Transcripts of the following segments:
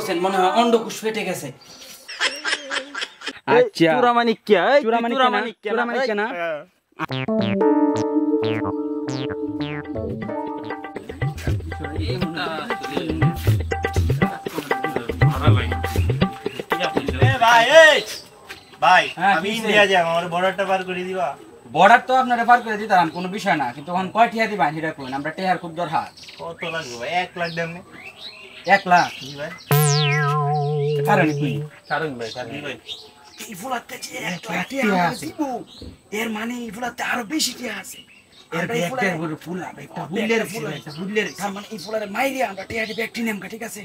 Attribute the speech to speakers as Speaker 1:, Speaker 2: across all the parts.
Speaker 1: করছেন মনে হয় অন্ডকোষ ফেটে গেছে।
Speaker 2: আচ্ছা
Speaker 3: চূড়ামানিক কে?
Speaker 2: চূড়ামানিক না
Speaker 3: ভাই
Speaker 1: হ্যাঁ,
Speaker 3: আমি
Speaker 1: কিসে?
Speaker 3: ইন্ডিয়া যাই, আমার বর্ডারটা পার করে দিবা।
Speaker 1: বর্ডার তো আপনারা পার করে দিতাম, কোনো বিষয় না, কিন্তু এখন কয় টিয়া দিবা সেটা কইন, আমরা টিয়ার খুব দরকার।
Speaker 3: কত লাগবে ভাই? 1 লাখ দেন।
Speaker 1: 1 লাখ
Speaker 3: জি ভাই,
Speaker 1: কারণ কি
Speaker 3: কারণ ভাই কারণ ভাই
Speaker 1: এই ফুলাতে যে 1 লাখ টিয়া আছে এর মানে এই ফুলাতে আরো বেশি টিয়া আছে। এর ব্যাগটার উপরে ফুল হবে, একটা বুলের ফুল, একটা বুলের, তার মানে এই ফুলারে মাইরে আমরা টিয়া দিয়ে ব্যাগটি নেমকা, ঠিক আছে?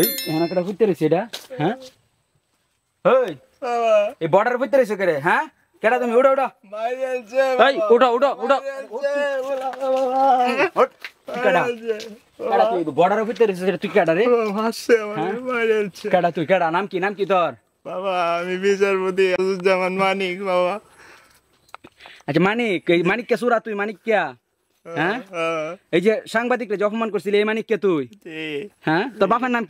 Speaker 2: এই এখানে ঘুরতে রয়েছে এটা হ্যাঁ ওই এই বর্ডার ঘুরতে রয়েছে কে হ্যাঁ কেডা তুমি উঠো উঠো এই উঠো উঠো উঠো কেডা কেডা তুই বর্ডার ঘুরতে রয়েছে তুই কেডা রে কেডা তুই কেডা নাম কি তোর
Speaker 3: বাবা আমি বিচারপতি আজুজ্জামান মানিক বাবা।
Speaker 2: আচ্ছা মানিক কে সুরা তুই মানিক কে হ্যাঁ এই যে সাংবাদিকরা যে অপমান করছিলি এই মানিক কে তুই হ্যাঁ তোর বাপের নাম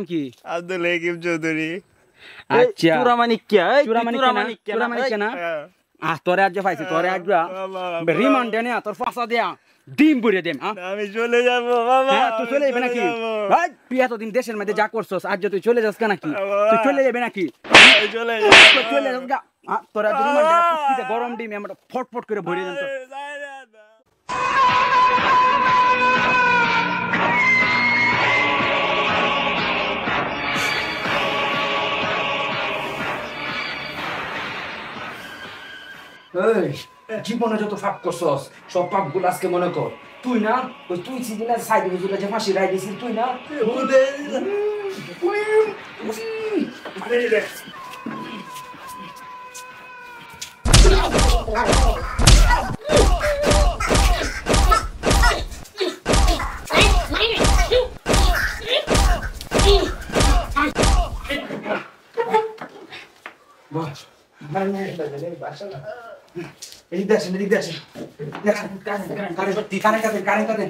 Speaker 2: কি
Speaker 3: আব্দুল হাকিম চৌধুরী।
Speaker 2: আচ্ছা
Speaker 3: চূড়ামানিক কে?
Speaker 2: চূড়ামানিক না তোরে আজ পাইছি তোরে আজ রিমান্ড দে না তোর ফাঁসা দেয়া ডিম বুড়ে দেম
Speaker 3: আমি চলে যাবো বাবা।
Speaker 2: হ্যাঁ তুই চলে যাবে নাকি ভাই তুই এতদিন দেশের মধ্যে যা করছস আজ তুই চলে যাস নাকি তুই চলে যাবে নাকি
Speaker 3: চলে
Speaker 2: চলে যাস গা তোরা রিমান্ড গরম ডিম আমরা ফটফট করে ভরে দেন তো জীবনে যত পাপ করছস সব পাপ গুলো আজকে মনে কর। তুই না ওই তুই ছিলি না সাইড হুজুরে যে ফাঁসি রাই দিছিস তুই না এদিক দেখেন কারেন্টটা দেন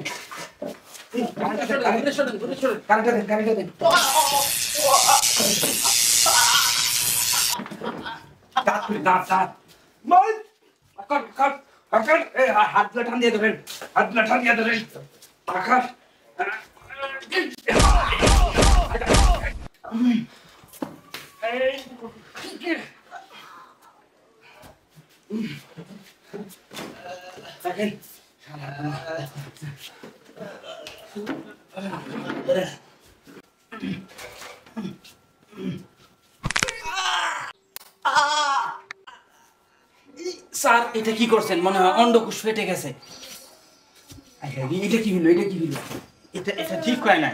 Speaker 2: হাতগুলো টান দিয়ে ধরেন স্যার এটা কি করছেন মনে হয় অন্ডকোষ ফেটে গেছে। এটা কি হলো
Speaker 3: এটা ঠিক হয় না।